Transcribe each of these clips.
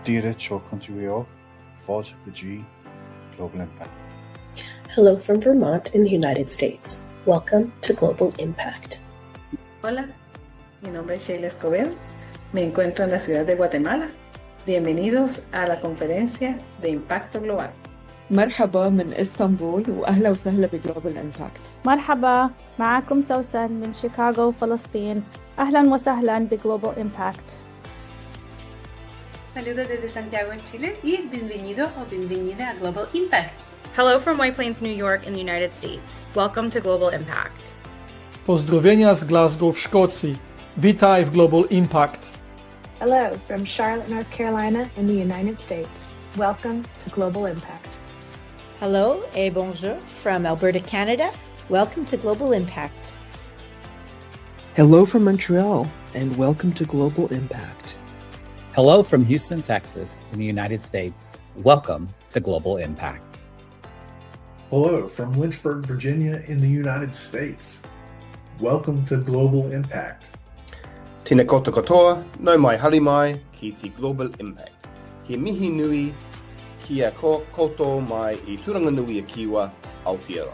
Díire cho contribuo, fáilte go dtí Global Impact. Hello from Vermont in the United States. Welcome to Global Impact. Hola, mi nombre es Sheila Escobar. Me encuentro en la ciudad de Guatemala. Bienvenidos a la conferencia de Impacto Global. مرحبا من اسطنبول واهلا وسهلا بجلوبال امباكت. مرحبا، معكم سوسن من شيكاغو فلسطين. اهلا وسهلا بجلوبال امباكت. Saludos desde Santiago en Chile y bienvenido o bienvenida a Global Impact. Hello from White Plains, New York in the United States. Welcome to Global Impact. Pozdrowienia z Glasgow w Szkocji. Witaj w Global Impact. Hello from Charlotte, North Carolina in the United States. Welcome to Global Impact. Hello et bonjour from Alberta, Canada. Welcome to Global Impact. Hello from Montreal and welcome to Global Impact. Hello from Houston, Texas in the United States. Welcome to Global Impact. Hello from Lynchburg, Virginia in the United States. Welcome to Global Impact. Tēnā koutou katoa, no mai hari mai ki te Global Impact. He mihi nui ki a koutou mai I turanga nui a kiwa Aotearoa.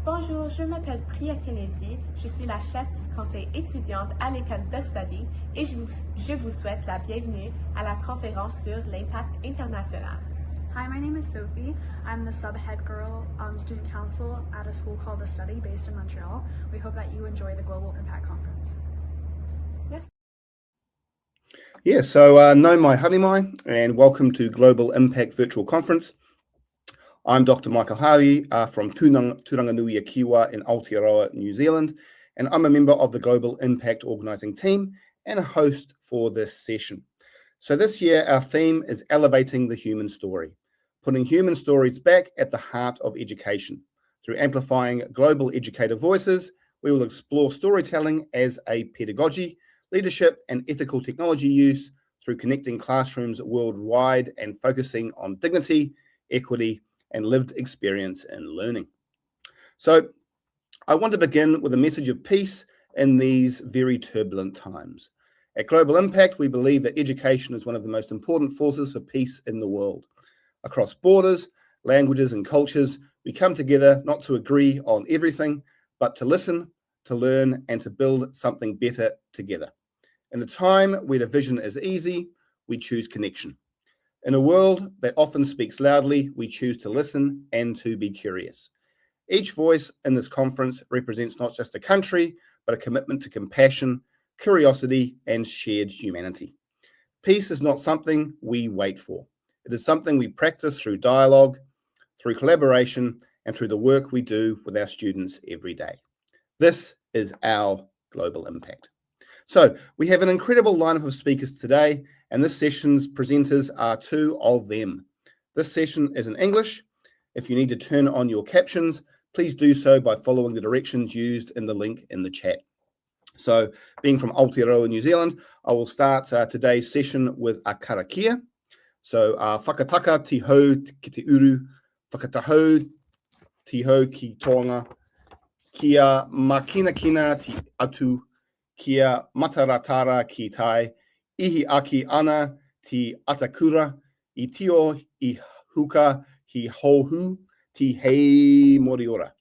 Bonjour, je m'appelle Priya Kennedy, je suis la chef du conseil étudiante à l'école de study et je vous souhaite la bienvenue à la conférence sur l'impact international. Hi, my name is Sophie. I'm the sub-head girl student council at a school called The Study based in Montreal. We hope that you enjoy the Global Impact Conference. Yes. Yeah, so no mai hari mai and welcome to Global Impact Virtual Conference. I'm Dr. Michael Howie from Turanganui Kiwa in Aotearoa, New Zealand, and I'm a member of the Global Impact Organising team and a host for this session. So this year, our theme is elevating the human story, putting human stories back at the heart of education. Through amplifying global educator voices, we will explore storytelling as a pedagogy, leadership and ethical technology use through connecting classrooms worldwide and focusing on dignity, equity, and lived experience in learning. So I want to begin with a message of peace in these very turbulent times. At Global Impact, we believe that education is one of the most important forces for peace in the world. Across borders, languages, and cultures, we come together not to agree on everything, but to listen, to learn, and to build something better together. In a time where division is easy, we choose connection. In a world that often speaks loudly, we choose to listen and to be curious. Each voice in this conference represents not just a country, but a commitment to compassion, curiosity, and shared humanity. Peace is not something we wait for. It is something we practice through dialogue, through collaboration, and through the work we do with our students every day. This is our Global Impact. So we have an incredible lineup of speakers today, and this session's presenters are two of them. This session is in English. If you need to turn on your captions, please do so by following the directions used in the link in the chat. So being from Aotearoa, New Zealand, I will start today's session with a karakia. So whakataka ti hau ki te uru, whakatahau ti hau ki tonga, kia makinakina ti atu, kia mataratara ki tai, ihi aki ana ti atakura, I tio I huka hi hohu ti hei moriora.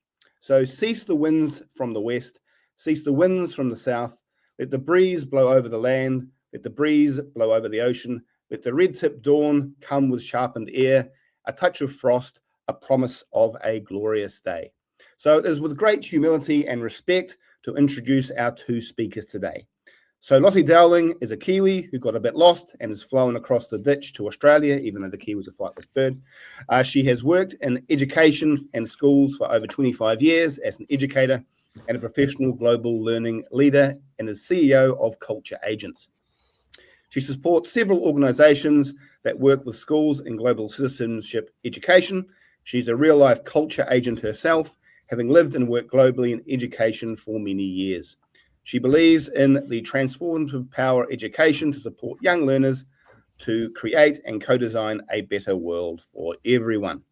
So cease the winds from the west, cease the winds from the south, let the breeze blow over the land, let the breeze blow over the ocean, let the red-tipped dawn come with sharpened air, a touch of frost, a promise of a glorious day. So it is with great humility and respect to introduce our two speakers today. So Lottie Dowling is a Kiwi who got a bit lost and has flown across the ditch to Australia, even though the Kiwi is a flightless bird. She has worked in education and schools for over 25 years as an educator and a professional global learning leader and is CEO of Culture Agents. She supports several organizations that work with schools in global citizenship education. She's a real-life culture agent herself, having lived and worked globally in education for many years. She believes in the transformative power of education to support young learners to create and co-design a better world for everyone.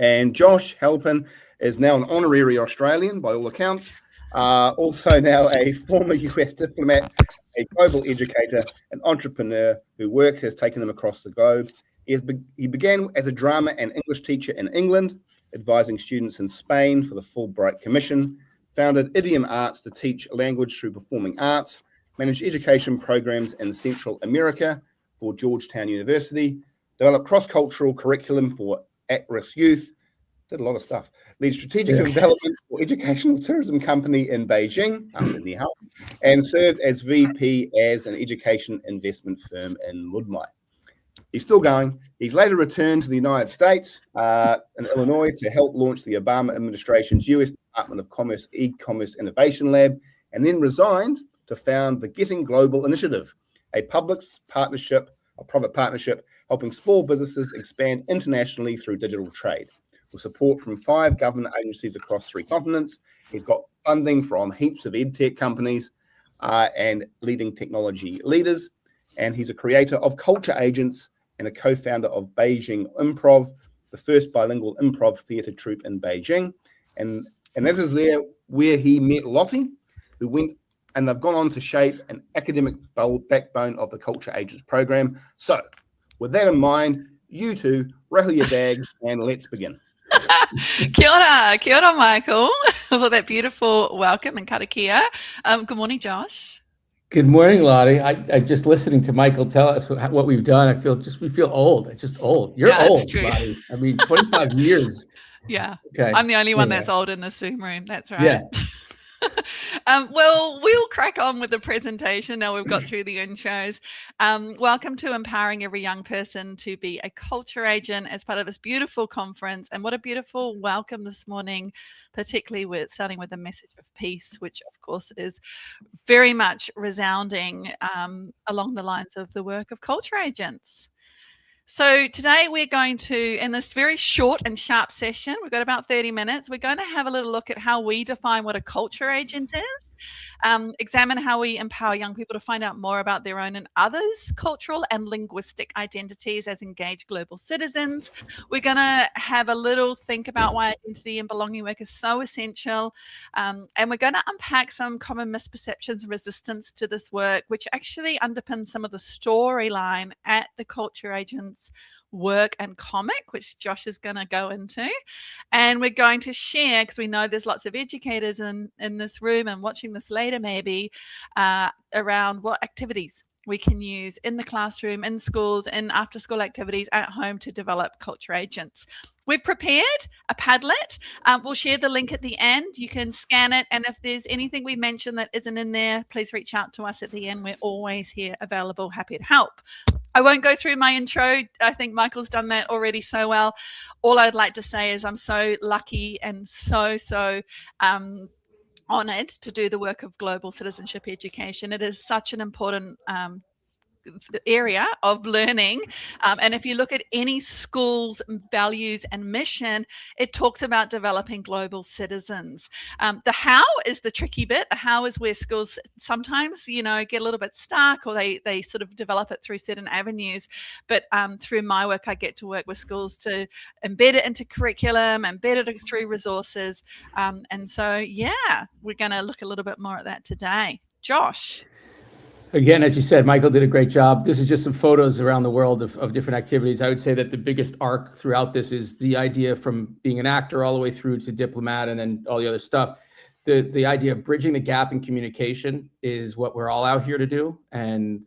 And Josh Halpern is now an honorary Australian by all accounts. Also now a former US diplomat, a global educator, an entrepreneur whose work has taken him across the globe. He began as a drama and English teacher in England, advising students in Spain for the Fulbright Commission, founded Idiom Arts to teach language through performing arts, managed education programs in Central America for Georgetown University, developed cross-cultural curriculum for at-risk youth, did a lot of stuff, led strategic development for educational tourism company in Beijing, and served as VP as an education investment firm in Ludmai. He's still going. He's later returned to the United States in Illinois to help launch the Obama administration's US Department of Commerce e-commerce innovation lab, and then resigned to found the Getting Global Initiative, a private partnership helping small businesses expand internationally through digital trade. With support from 5 government agencies across 3 continents. He's got funding from heaps of edtech companies and leading technology leaders. And he's a creator of Culture Agents and a co-founder of Beijing Improv, the first bilingual improv theatre troupe in Beijing. And that is there where he met Lottie, who went, and they've gone on to shape an academic backbone of the Culture Agents program. So with that in mind, you two, rattle your bags and let's begin. Kia ora, Michael, for that beautiful welcome and karakia. Good morning, Josh. Good morning, Lottie. I just listening to Michael tell us what we've done. We feel old. It's just old. You're old, true. Lottie. I mean, 25 years. Yeah. Okay. I'm the only one that's old in the Zoom room. That's right. Yeah. Well, we'll crack on with the presentation now we've got through the intros. Welcome to Empowering Every Young Person to be a Culture Agent as part of this beautiful conference. And what a beautiful welcome this morning, particularly starting with a message of peace, which of course is very much resounding along the lines of the work of Culture Agents. So today we're going to, in this very short and sharp session, we've got about 30 minutes, we're going to have a little look at how we define what a culture agent is, examine how we empower young people to find out more about their own and others' cultural and linguistic identities as engaged global citizens. We're going to have a little think about why identity and belonging work is so essential, and we're going to unpack some common misperceptions and resistance to this work, which actually underpins some of the storyline at the Culture Agents work and comic, which Josh is going to go into. And we're going to share, because we know there's lots of educators in this room and watching this later maybe, around what activities we can use in the classroom, in schools, in after-school activities at home to develop culture agents. We've prepared a Padlet. We'll share the link at the end. You can scan it. And if there's anything we mentioned that isn't in there, please reach out to us at the end. We're always here available, happy to help. I won't go through my intro. I think Michael's done that already so well. All I'd like to say is I'm so lucky and so honored to do the work of global citizenship education. It is such an important area of learning, and if you look at any school's values and mission, it talks about developing global citizens. The how is the tricky bit. The how is where schools sometimes get a little bit stuck, or they sort of develop it through certain avenues, but through my work I get to work with schools to embed it into curriculum, embed it through resources, and so yeah, we're going to look a little bit more at that today. Josh. Again, as you said, Michael did a great job. This is just some photos around the world of different activities. I would say that the biggest arc throughout this is the idea from being an actor all the way through to diplomat and then all the other stuff. The idea of bridging the gap in communication is what we're all out here to do. And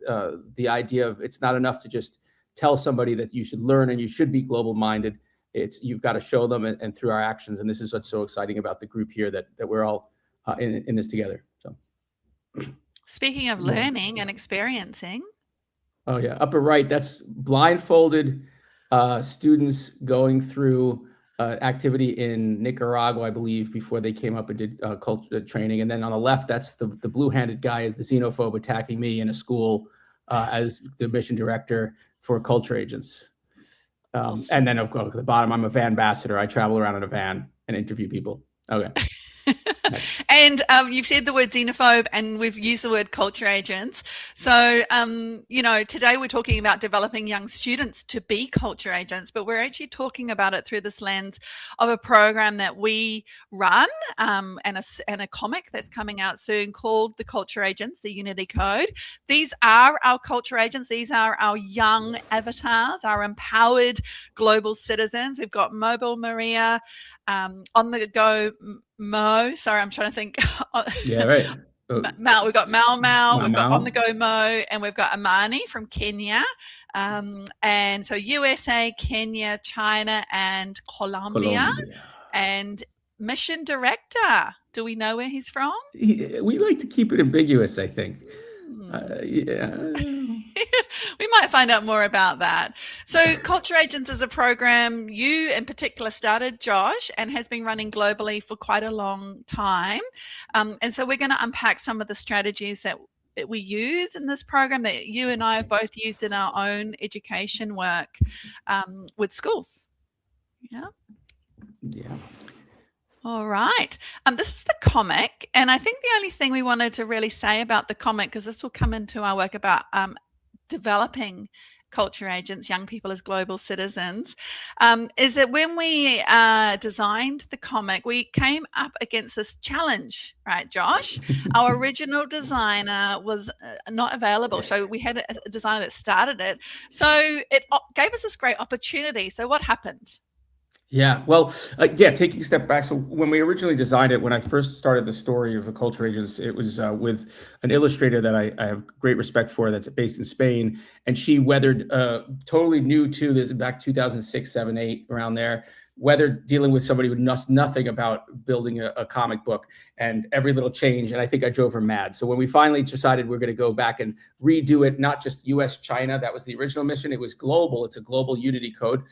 the idea of it's not enough to just tell somebody that you should learn and you should be global minded. You've got to show them and through our actions. And this is what's so exciting about the group here, that we're all in this together. So. Speaking of learning and experiencing. Oh yeah, upper right, that's blindfolded students going through activity in Nicaragua, I believe, before they came up and did culture training. And then on the left, that's the blue-handed guy is the xenophobe attacking me in a school as the mission director for Culture Agents. And then of course, at the bottom, I'm a van ambassador. I travel around in a van and interview people. Okay. And you've said the word xenophobe, and we've used the word culture agents. So, today we're talking about developing young students to be culture agents, but we're actually talking about it through this lens of a program that we run and a comic that's coming out soon called The Culture Agents, the Unity Code. These are our culture agents. These are our young avatars, our empowered global citizens. We've got Mobile Maria, on the go Mo. Sorry, I'm trying to think. Yeah, right. Mal, we've got Mal, we've got Mal. On the Go Mo, and we've got Amani from Kenya. And so USA, Kenya, China, and Colombia. And Mission Director. Do we know where he's from? We like to keep it ambiguous, I think. We might find out more about that. So Culture Agents is a program you in particular started, Josh, and has been running globally for quite a long time. And so we're going to unpack some of the strategies that we use in this program that you and I have both used in our own education work with schools. Yeah. All right. This is the comic, and I think the only thing we wanted to really say about the comic, because this will come into our work about developing culture agents, young people as global citizens, is that when we designed the comic, we came up against this challenge, right, Josh? Our original designer was not available, so we had a designer that started it. So it gave us this great opportunity. So what happened? Yeah, well, taking a step back. So when we originally designed it, when I first started the story of the culture agents, it was with an illustrator that I have great respect for that's based in Spain. And she weathered, totally new to this back 2006, 7, 8, around there, weathered dealing with somebody who knows nothing about building a comic book and every little change. And I think I drove her mad. So when we finally decided we're going to go back and redo it, not just US, China, that was the original mission. It was global. It's a global unity code.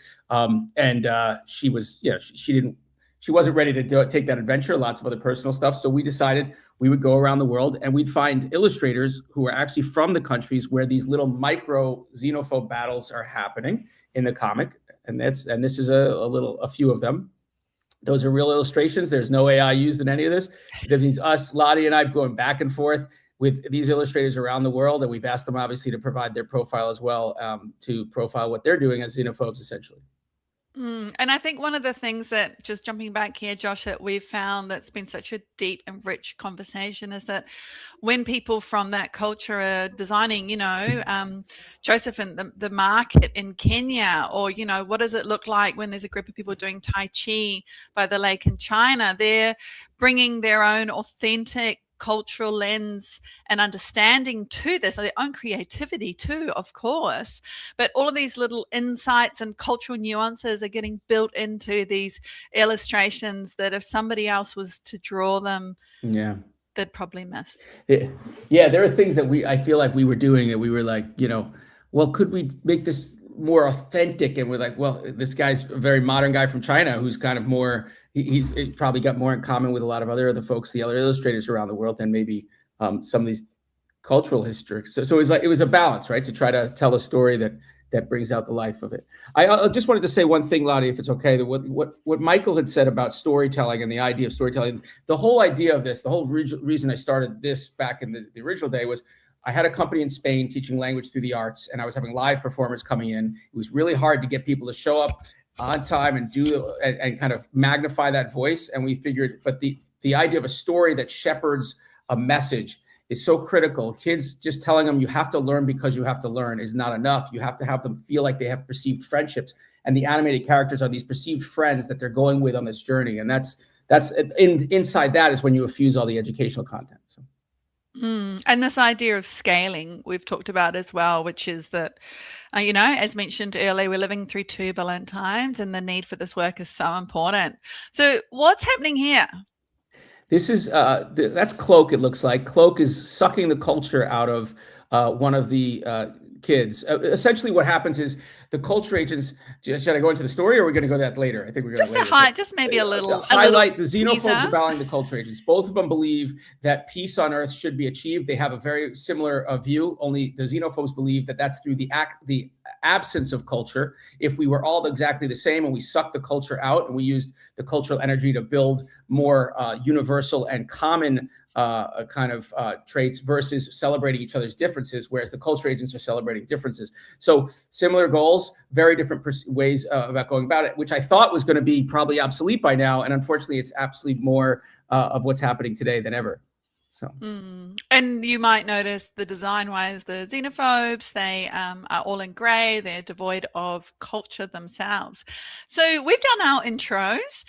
She was, she wasn't ready to take that adventure, lots of other personal stuff. So we decided we would go around the world and we'd find illustrators who are actually from the countries where these little micro xenophobe battles are happening in the comic. And this is a few of them. Those are real illustrations. There's no AI used in any of this. That means us, Lottie and I, going back and forth with these illustrators around the world. And we've asked them obviously to provide their profile as well, to profile what they're doing as xenophobes, essentially. And I think one of the things that, just jumping back here, Josh, that we've found that's been such a deep and rich conversation is that when people from that culture are designing, Joseph, and the market in Kenya, or, what does it look like when there's a group of people doing Tai Chi by the lake in China, they're bringing their own authentic cultural lens and understanding to this, their own creativity too, of course, but all of these little insights and cultural nuances are getting built into these illustrations that if somebody else was to draw them, they'd probably miss. Yeah, there are things that I feel like we were doing that we were like, well, could we make this more authentic? And we're like, well, this guy's a very modern guy from China who's kind of more, he's probably got more in common with a lot of other folks, the other illustrators around the world, than maybe some of these cultural history. So it was a balance, right? To try to tell a story that brings out the life of it. I just wanted to say one thing, Lottie, if it's okay, that what Michael had said about storytelling and the idea of storytelling, the whole idea of this, the whole reason I started this back in the original day was I had a company in Spain teaching language through the arts, and I was having live performers coming in. It was really hard to get people to show up on time and and kind of magnify that voice. And we figured, but the idea of a story that shepherds a message is so critical. Kids just telling them you have to learn because you have to learn is not enough. You have to have them feel like they have perceived friendships, and the animated characters are these perceived friends that they're going with on this journey. And that's inside that is when you infuse all the educational content. So. And this idea of scaling we've talked about as well, which is that, as mentioned earlier, we're living through turbulent times and the need for this work is so important. So what's happening here? This is, that's Cloak, it looks like. Cloak is sucking the culture out of one of the kids. Essentially what happens is the culture agents. Should I go into the story, or are we going to go that later? I think we're going to just maybe a little highlight the xenophobes teaser. are battling the culture agents. Both of them believe that peace on earth should be achieved. They have a very similar view. Only the xenophobes believe that that's through the absence of culture. If we were all exactly the same and we sucked the culture out and we used the cultural energy to build more universal and common traits versus celebrating each other's differences, whereas the culture agents are celebrating differences. So similar goals, very different ways about going about it, which I thought was going to be probably obsolete by now. And unfortunately, it's absolutely more of what's happening today than ever. So, and you might notice the design-wise, the xenophobes, they are all in grey. They're devoid of culture themselves. So we've done our intros.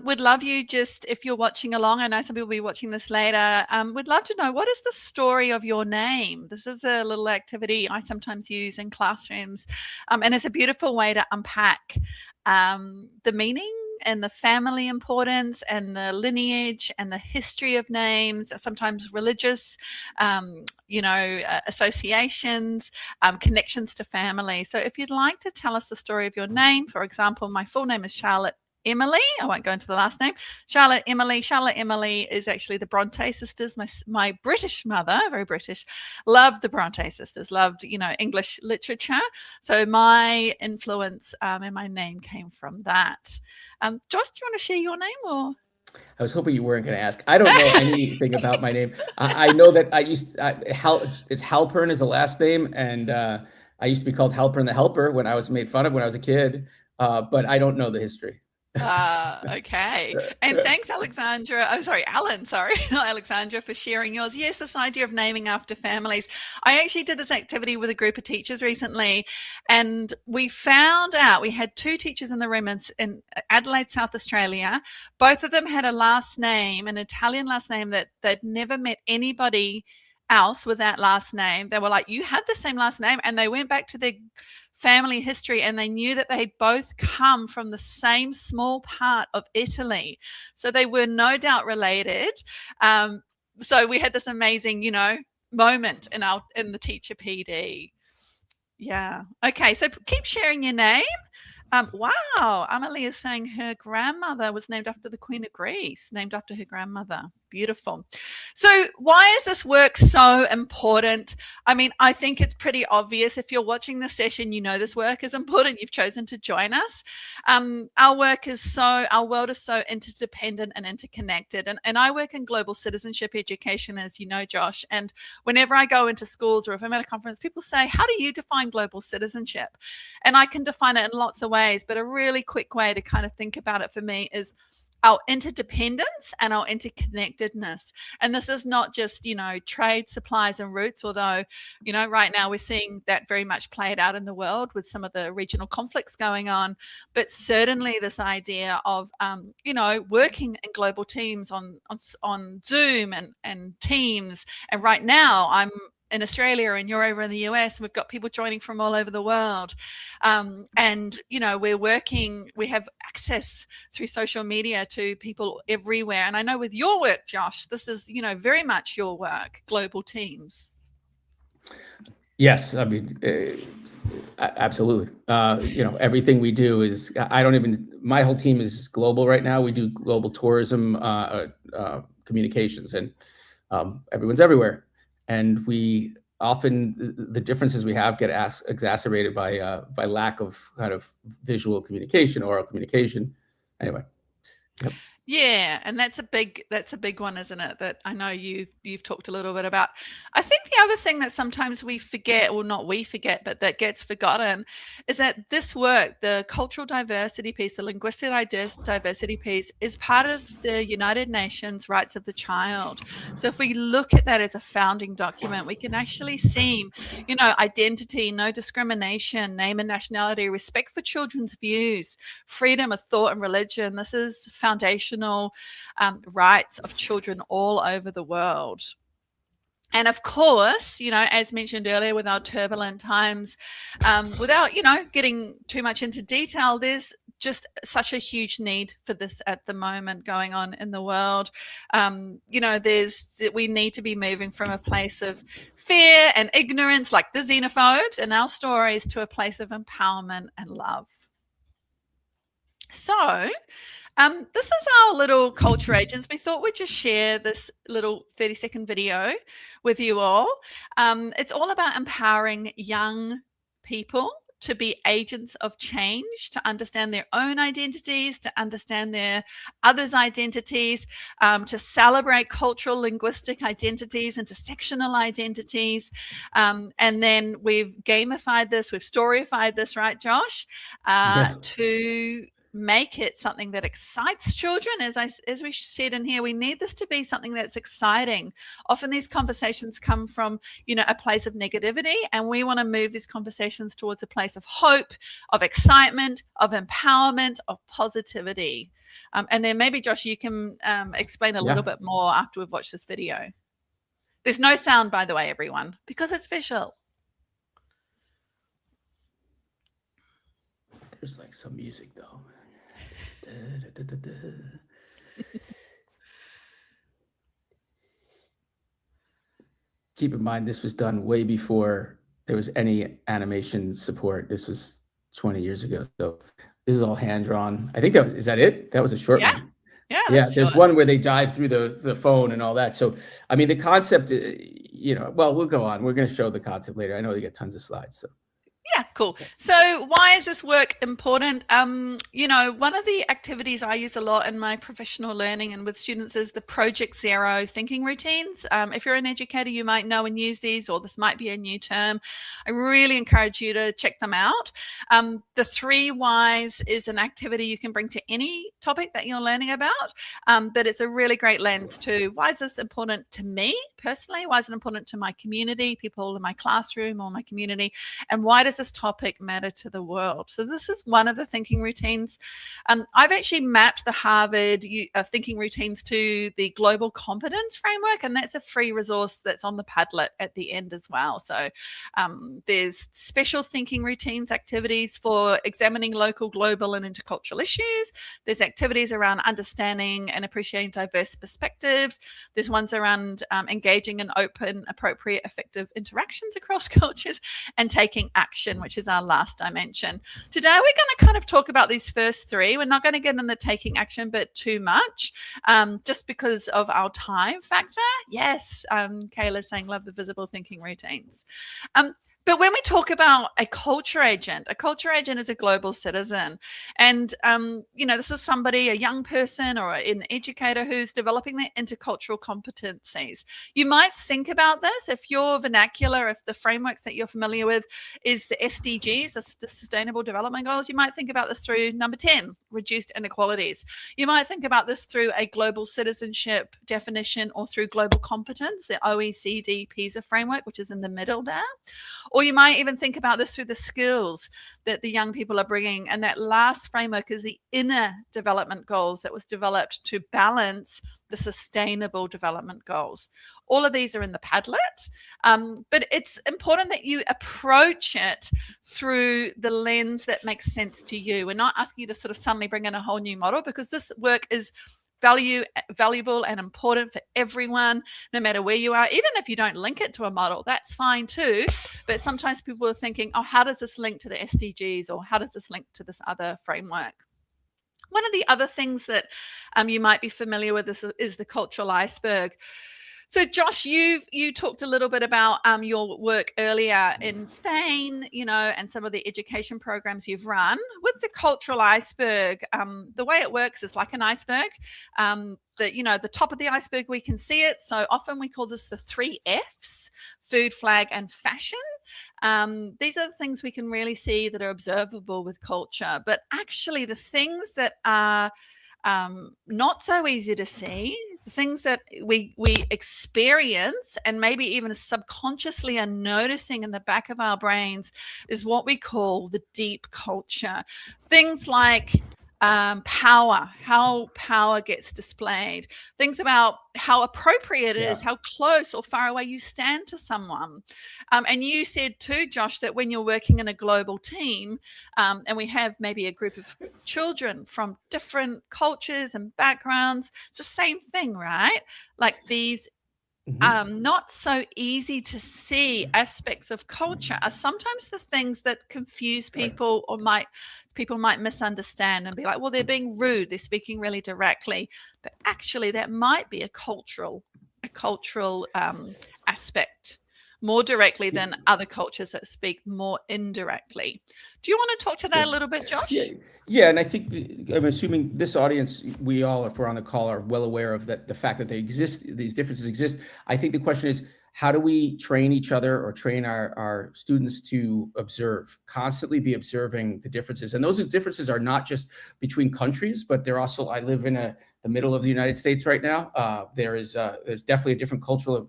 We'd love you just, if you're watching along, I know some people will be watching this later, we'd love to know, what is the story of your name? This is a little activity I sometimes use in classrooms, and it's a beautiful way to unpack the meaning and the family importance and the lineage and the history of names, sometimes religious, associations, connections to family. So if you'd like to tell us the story of your name, for example, my full name is Charlotte Emily. I won't go into the last name. Charlotte Emily. Charlotte Emily is actually the Bronte sisters. My British mother, very British, loved the Bronte sisters, loved, English literature. So my influence and my name came from that. Josh, do you want to share your name or? I was hoping you weren't going to ask. I don't know anything about my name. I know that it's Halpern is the last name, and I used to be called Halpern the Helper when I was made fun of when I was a kid, but I don't know the history. Okay. And thanks, Alexandra. Oh, sorry, Alan. Sorry, not Alexandra, for sharing yours. Yes, this idea of naming after families. I actually did this activity with a group of teachers recently, and we found out we had 2 teachers in the room in Adelaide, South Australia. Both of them had a last name, an Italian last name, that they'd never met anybody else with that last name. They were like, you had the same last name, and they went back to their family history and they knew that they both come from the same small part of Italy, so they were no doubt related. So we had this amazing moment in the teacher PD. Yeah. Okay, so keep sharing your name. Wow, Amelie is saying her grandmother was named after the Queen of Greece, named after her grandmother. Beautiful. So why is this work so important? I mean, I think it's pretty obvious. If you're watching the session, you know this work is important. You've chosen to join us. Our world is so interdependent and interconnected. And I work in global citizenship education, as you know, Josh. And whenever I go into schools or if I'm at a conference, people say, how do you define global citizenship? And I can define it in lots of ways, but a really quick way to kind of think about it for me is our interdependence and our interconnectedness. And this is not just, trade, supplies and routes, although, right now we're seeing that very much played out in the world with some of the regional conflicts going on. But certainly this idea of, working in global teams on Zoom and Teams. And right now I'm in Australia and you're over in the US, and we've got people joining from all over the world. And, we have access through social media to people everywhere. And I know with your work, Josh, this is, very much your work, global teams. Yes, I mean, absolutely. Everything we do is, my whole team is global right now. We do global tourism, communications, and everyone's everywhere. And we often, the differences we have get exacerbated by lack of kind of visual communication, oral communication. Anyway. Yep. Yeah, and that's a big one, isn't it? That I know you've talked a little bit about. I think the other thing that sometimes we forget, or not we forget, but that gets forgotten, is that this work, the cultural diversity piece, the linguistic diversity piece, is part of the United Nations Rights of the Child. So if we look at that as a founding document, we can actually see, identity, no discrimination, name and nationality, respect for children's views, freedom of thought and religion. This is foundational rights of children all over the world. And of course, as mentioned earlier, with our turbulent times, without, getting too much into detail, there's just such a huge need for this at the moment going on in the world. We need to be moving from a place of fear and ignorance, like the xenophobes in our stories, to a place of empowerment and love. So this is our little culture agents. We thought we'd just share this little 30-second video with you all. It's all about empowering young people to be agents of change, to understand their own identities, to understand their others' identities, to celebrate cultural, linguistic identities, intersectional identities. And then we've gamified this, we've storyfied this, right, Josh? To make it something that excites children. As we said in here, we need this to be something that's exciting. Often these conversations come from, a place of negativity, and we want to move these conversations towards a place of hope, of excitement, of empowerment, of positivity. And then maybe, Josh, you can explain a little bit more after we've watched this video. There's no sound, by the way, everyone, because it's visual. There's like some music though. Keep in mind, this was done way before there was any animation support. This was 20 years ago. So this is all hand drawn. I think is that it? That was a short one. Yeah. There's one where they dive through the phone and all that. So, I mean, the concept, well, we'll go on. We're going to show the concept later. I know we get tons of slides. So. Yeah, cool. So why is this work important? One of the activities I use a lot in my professional learning and with students is the Project Zero thinking routines. If you're an educator, you might know and use these, or this might be a new term. I really encourage you to check them out. The 3 whys is an activity you can bring to any topic that you're learning about, but it's a really great lens to why is this important to me personally? Why is it important to my community, people in my classroom or my community? And why does this topic matter to the world? So this is one of the thinking routines. I've actually mapped the Harvard thinking routines to the Global Competence Framework, and that's a free resource that's on the Padlet at the end as well. So there's special thinking routines activities for examining local, global, and intercultural issues. There's activities around understanding and appreciating diverse perspectives. There's ones around engaging in open, appropriate, effective interactions across cultures, and taking action, which is our last dimension. Today, we're going to kind of talk about these first 3. We're not going to get in the taking action bit too much, just because of our time factor. Yes, Kayla's saying, love the visible thinking routines. But when we talk about a culture agent is a global citizen. And, this is somebody, a young person or an educator who's developing their intercultural competencies. You might think about this if your vernacular, if the frameworks that you're familiar with is the SDGs, the Sustainable Development Goals, you might think about this through number 10, reduced inequalities. You might think about this through a global citizenship definition or through global competence, the OECD PISA framework, which is in the middle there. Or you might even think about this through the skills that the young people are bringing. And that last framework is the inner development goals that was developed to balance the sustainable development goals. All of these are in the Padlet, but it's important that you approach it through the lens that makes sense to you. We're not asking you to sort of suddenly bring in a whole new model, because this work is valuable and important for everyone, no matter where you are. Even if you don't link it to a model, that's fine too. But sometimes people are thinking, oh, how does this link to the SDGs, or how does this link to this other framework? One of the other things that you might be familiar with is the cultural iceberg. So Josh, you talked a little bit about your work earlier in Spain, and some of the education programs you've run. With the cultural iceberg, the way it works is like an iceberg. The top of the iceberg, we can see it. So often we call this the 3 Fs: food, flag, and fashion. These are the things we can really see that are observable with culture. But actually the things that are not so easy to see, the things that we experience and maybe even subconsciously are noticing in the back of our brains, is what we call the deep culture. Things like power, how power gets displayed, things about how appropriate it is, how close or far away you stand to someone. And you said too, Josh, that when you're working in a global team and we have maybe a group of children from different cultures and backgrounds, it's the same thing, right? Like these not so easy to see aspects of culture are sometimes the things that confuse people or people might misunderstand and be like, well, they're being rude, they're speaking really directly, but actually that might be a cultural aspect more directly than other cultures that speak more indirectly. Do you want to talk to that a little bit, Josh? Yeah, and I think I'm assuming this audience, we all, if we're on the call, are well aware of that, the fact that they exist, these differences exist. I think the question is, how do we train each other or train our students to observe, constantly be observing the differences? And those differences are not just between countries, but they're also, I live in the middle of the United States right now. There's definitely a different cultural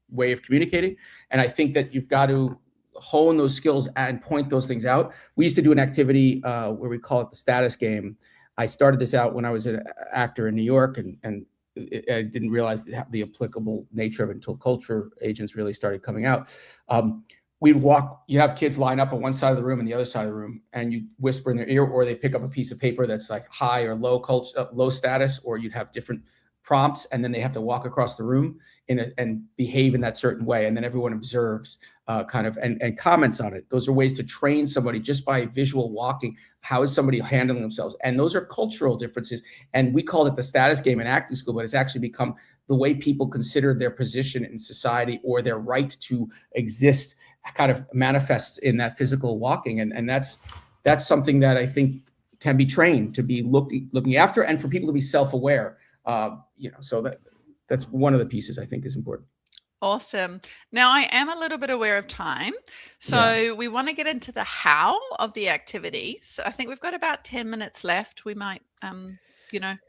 way of communicating. And I think that you've got to hone those skills and point those things out. We used to do an activity where we call it the status game. I started this out when I was an actor in New York, and I didn't realize the applicable nature of it until culture agents really started coming out. We'd walk, you have kids line up on one side of the room and the other side of the room, and you whisper in their ear, or they pick up a piece of paper that's like high or low culture, low status, or you'd have different prompts, and then they have to walk across the room and behave in that certain way. And then everyone observes and comments on it. Those are ways to train somebody just by visual walking. How is somebody handling themselves? And those are cultural differences. And we called it the status game in acting school, but it's actually become the way people consider their position in society or their right to exist kind of manifests in that physical walking. And that's something that I think can be trained to be looking after, and for people to be self-aware. So that's one of the pieces I think is important. Awesome. Now, I am a little bit aware of time, so we want to get into the how of the activities. I think we've got about 10 minutes left. We might,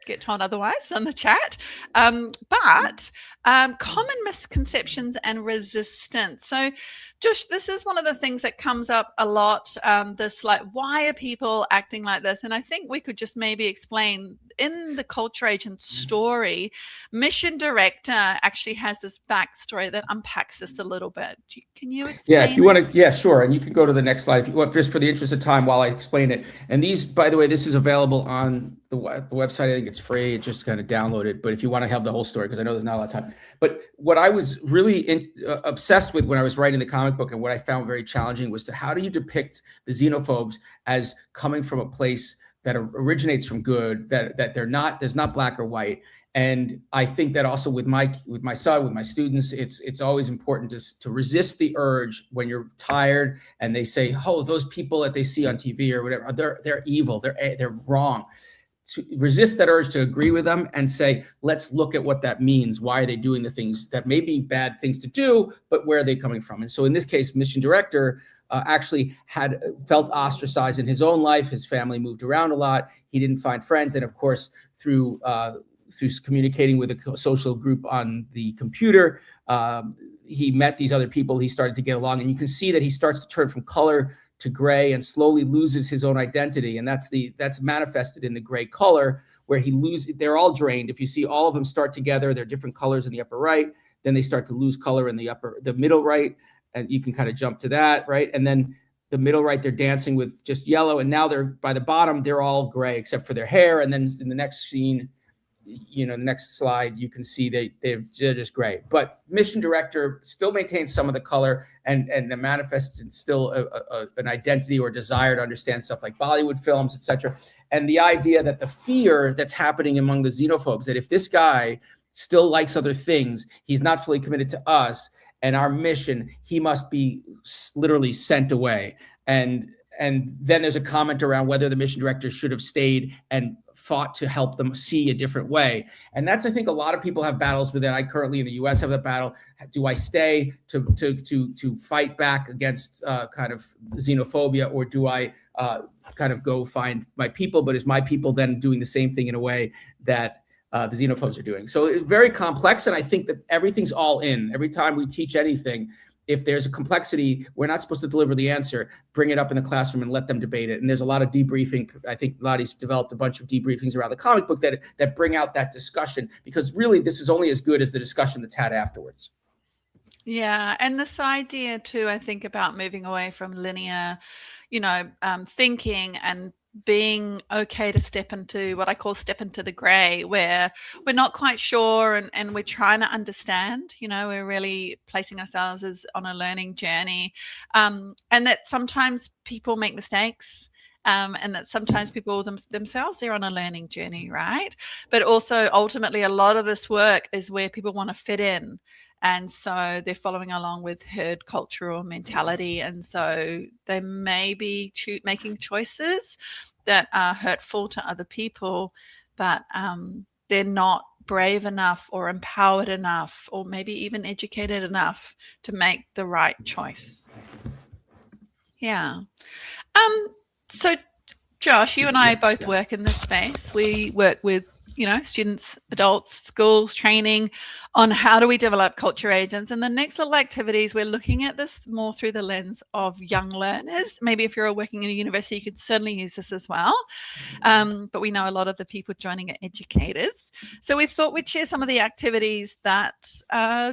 get told otherwise on the chat. But common misconceptions and resistance. So, Josh, this is one of the things that comes up a lot, this like, why are people acting like this? And I think we could just maybe explain, in the culture agent story, Mission Director actually has this backstory that unpacks this a little bit. Can you explain? Yeah, if you want to, yeah, sure. And you can go to the next slide if you want, just for the interest of time while I explain it. And these, by the way, this is available on the website. I think it's free. It just kind of download it. But if you want to have the whole story, because I know there's not a lot of time. But what I was really obsessed with when I was writing the comic book, and what I found very challenging, was how do you depict the xenophobes as coming from a place that originates from good, that there's not black or white. And I think that also with my son, with my students, it's always important to resist the urge when you're tired and they say, oh, those people that they see on TV or whatever, they're evil, they're wrong. To resist that urge to agree with them and say, let's look at what that means. Why are they doing the things that may be bad things to do, but where are they coming from? And so in this case, Mission Director actually had felt ostracized in his own life. His family moved around a lot. He didn't find friends. And of course, through communicating with a social group on the computer, he met these other people. He started to get along. And you can see that he starts to turn from color to gray and slowly loses his own identity. And that's manifested in the gray color, where they're all drained. If you see all of them start together, they're different colors in the upper right. Then they start to lose color in the middle right. And you can kind of jump to that, right? And then the middle right, they're dancing with just yellow. And now by the bottom, they're all gray except for their hair. And then in the next scene, the next slide, you can see they're just gray. But Mission Director still maintains some of the color and manifests in still an identity or desire to understand stuff like Bollywood films, etc. And the idea that the fear that's happening among the xenophobes, that if this guy still likes other things, he's not fully committed to us and our mission, he must be literally sent away. And then there's a comment around whether the Mission Director should have stayed and fought to help them see a different way. And that's, I think, a lot of people have battles with that. I currently in the US have that battle. Do I stay to fight back against kind of xenophobia, or do I kind of go find my people? But is my people then doing the same thing in a way that the xenophobes are doing? So it's very complex. And I think that everything's all in. Every time we teach anything, if there's a complexity, we're not supposed to deliver the answer, bring it up in the classroom and let them debate it. And there's a lot of debriefing. I think Lottie's developed a bunch of debriefings around the comic book that bring out that discussion, because really this is only as good as the discussion that's had afterwards. Yeah, and this idea too, I think, about moving away from linear, thinking and being okay to step into what I call step into the gray, where we're not quite sure and we're trying to understand, we're really placing ourselves as on a learning journey, and that sometimes people make mistakes. And that sometimes people themselves, they're on a learning journey, right? But also ultimately a lot of this work is where people want to fit in. And so they're following along with herd cultural mentality. And so they may be making choices that are hurtful to other people, but they're not brave enough or empowered enough or maybe even educated enough to make the right choice. Yeah. So Josh, you and I both work in this space. We work with, students, adults, schools, training on how do we develop culture agents. And the next little activities, we're looking at this more through the lens of young learners. Maybe if you're working in a university, you could certainly use this as well. But we know a lot of the people joining are educators. So we thought we'd share some of the activities that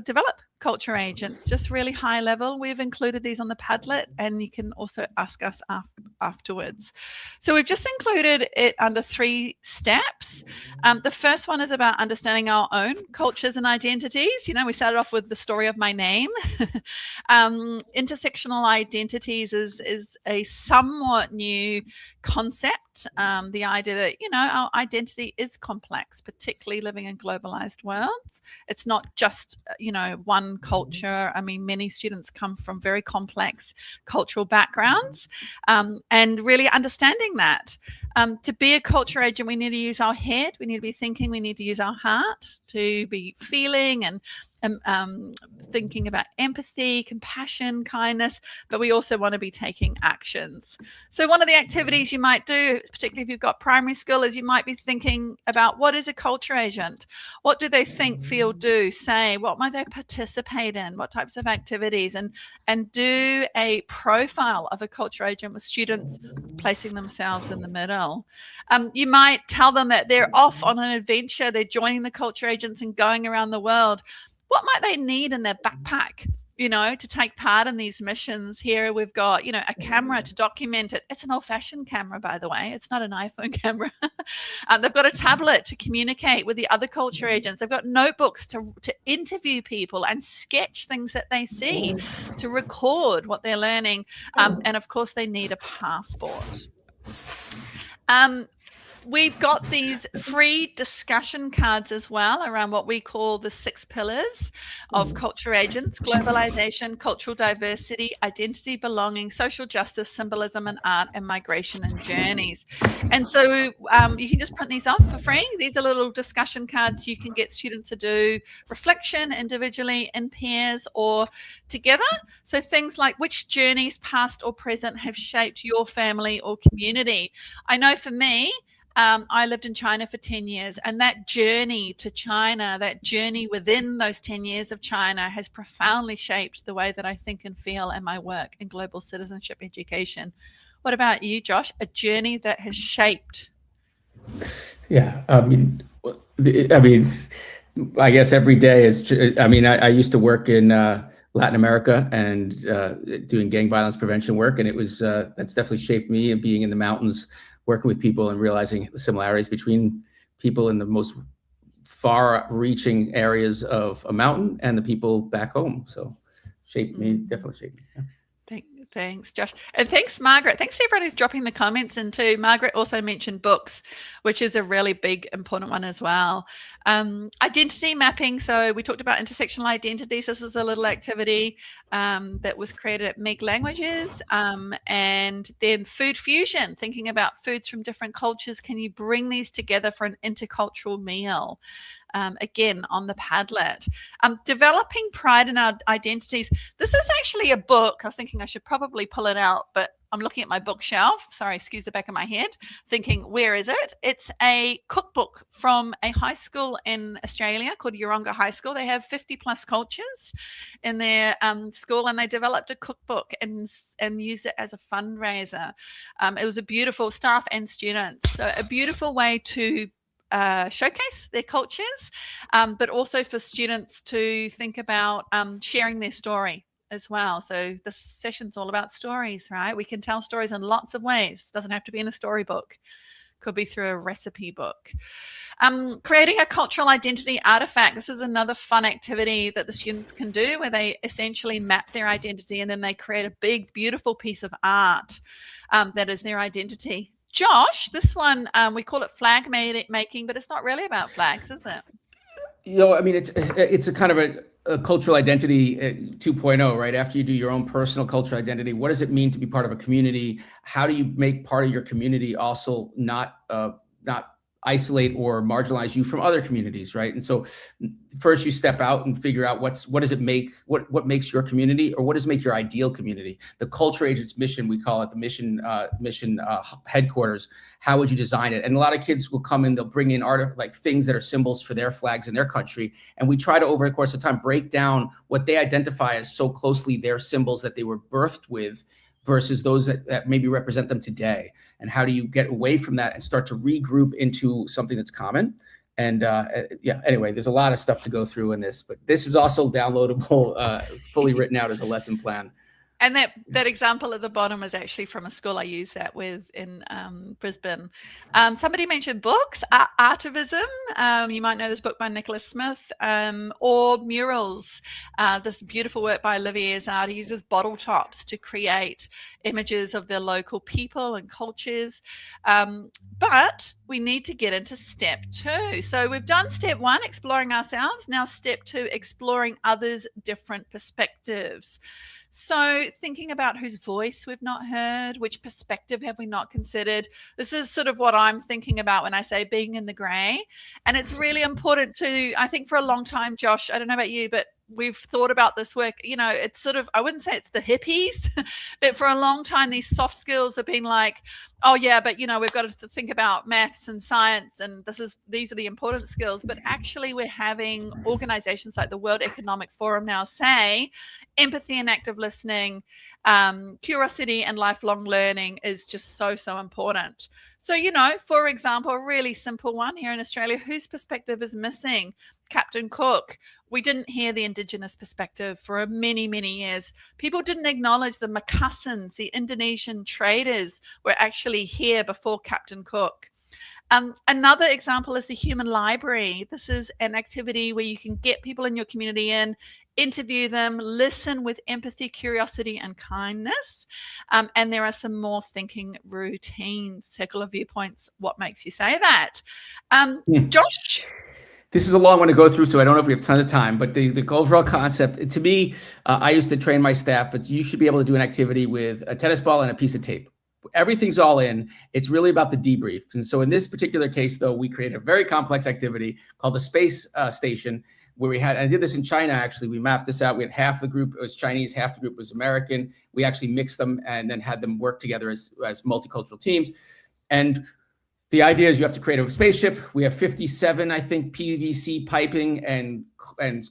develop culture agents, just really high level. We've included these on the Padlet, and you can also ask us afterwards. So we've just included it under 3 steps. The first one is about understanding our own cultures and identities. We started off with the story of my name. Intersectional identities is a somewhat new concept. The idea that, our identity is complex, particularly living in globalized worlds. It's not just, one culture. I mean, many students come from very complex cultural backgrounds, and really understanding that. To be a culture agent, we need to use our head, we need to be thinking, we need to use our heart to be feeling and thinking about empathy, compassion, kindness, but we also want to be taking actions. So one of the activities you might do, particularly if you've got primary school, is you might be thinking about what is a culture agent? What do they think, feel, do, say? What might they participate in? What types of activities? And do a profile of a culture agent with students placing themselves in the middle. You might tell them that they're off on an adventure, they're joining the culture agents and going around the world. What might they need in their backpack, to take part in these missions? Here we've got, a camera to document it. It's an old-fashioned camera, by the way. It's not an iPhone camera. They've got a tablet to communicate with the other culture agents. They've got notebooks to interview people and sketch things that they see, to record what they're learning. And of course, they need a passport. We've got these free discussion cards as well around what we call the 6 pillars of culture agents: globalization, cultural diversity, identity, belonging, social justice, symbolism and art, and migration and journeys. And so you can just print these off for free. These are little discussion cards you can get students to do reflection individually, in pairs, or together. So things like, which journeys, past or present, have shaped your family or community? I know for me, I lived in China for 10 years, and that journey to China, that journey within those 10 years of China, has profoundly shaped the way that I think and feel in my work in global citizenship education. What about you, Josh? A journey that has shaped? Yeah, I guess every day is. I used to work in Latin America and doing gang violence prevention work, and it was that's definitely shaped me. And being in the mountains, working with people and realizing the similarities between people in the most far-reaching areas of a mountain and the people back home. So shaped me, definitely shaped me. Yeah. Thanks, Josh. And thanks, Margaret. Thanks to everyone who's dropping the comments in too. Margaret also mentioned books, which is a really big, important one as well. Identity mapping. So we talked about intersectional identities. This is a little activity that was created at Meg Languages. And then food fusion, thinking about foods from different cultures. Can you bring these together for an intercultural meal? Again, on the Padlet. Developing pride in our identities. This is actually a book. I was thinking I should probably pull it out, but I'm looking at my bookshelf. Sorry, excuse the back of my head, thinking, where is it? It's a cookbook from a high school in Australia called Yeronga High School. They have 50 plus cultures in their school, and they developed a cookbook and used it as a fundraiser. It was a beautiful, staff and students, so a beautiful way to showcase their cultures, but also for students to think about sharing their story as well. So this session's all about stories, right? We can tell stories in lots of ways. Doesn't have to be in a storybook. Could be through a recipe book. Creating a cultural identity artifact. This is another fun activity that the students can do, where they essentially map their identity and then they create a big, beautiful piece of art that is their identity. Josh, this one, we call it flag making, but it's not really about flags, is it? I mean, it's a kind of a cultural identity 2.0, right? After you do your own personal cultural identity, what does it mean to be part of a community? How do you make part of your community also not isolate or marginalize you from other communities, right? And so first you step out and figure out what makes your community, or what does make your ideal community. The culture agent's mission, we call it the mission headquarters. How would you design it? And a lot of kids will come in, they'll bring in art, like things that are symbols for their flags in their country. And we try to, over the course of time, break down what they identify as so closely their symbols that they were birthed with versus those that maybe represent them today. And how do you get away from that and start to regroup into something that's common? And anyway, there's a lot of stuff to go through in this, but this is also downloadable, fully written out as a lesson plan. And that example at the bottom is actually from a school I use that with in Brisbane. Somebody mentioned books, Artivism. You might know this book by Nicholas Smith, or murals. This beautiful work by Olivier Azard. He uses bottle tops to create images of their local people and cultures. But we need to get into step 2. So we've done step 1, exploring ourselves. Now step 2, exploring others' different perspectives. So thinking about whose voice we've not heard, which perspective have we not considered? This is sort of what I'm thinking about when I say being in the gray. And it's really important to, I think for a long time, Josh, I don't know about you, but we've thought about this work, it's sort of, I wouldn't say it's the hippies, but for a long time, these soft skills have been like, oh yeah, but we've got to think about maths and science, and these are the important skills. But actually we're having organizations like the World Economic Forum now say empathy and active listening, curiosity and lifelong learning is just so important. So, for example, a really simple one here in Australia, whose perspective is missing? Captain Cook. We didn't hear the Indigenous perspective for many, many years. People didn't acknowledge the Macassans, the Indonesian traders were actually here before Captain Cook. Another example is the Human Library. This is an activity where you can get people in your community in, interview them, listen with empathy, curiosity, and kindness. And there are some more thinking routines. Circle of viewpoints. What makes you say that? Josh? This is a long one to go through, so I don't know if we have tons of time, but the overall concept, to me, I used to train my staff, but you should be able to do an activity with a tennis ball and a piece of tape. Everything's all in. It's really about the debrief. And so in this particular case, though, we created a very complex activity called the space station, where I did this in China, actually. We mapped this out. We had half the group was Chinese, half the group was American. We actually mixed them and then had them work together as multicultural teams. And the idea is you have to create a spaceship. We have 57, I think, PVC piping and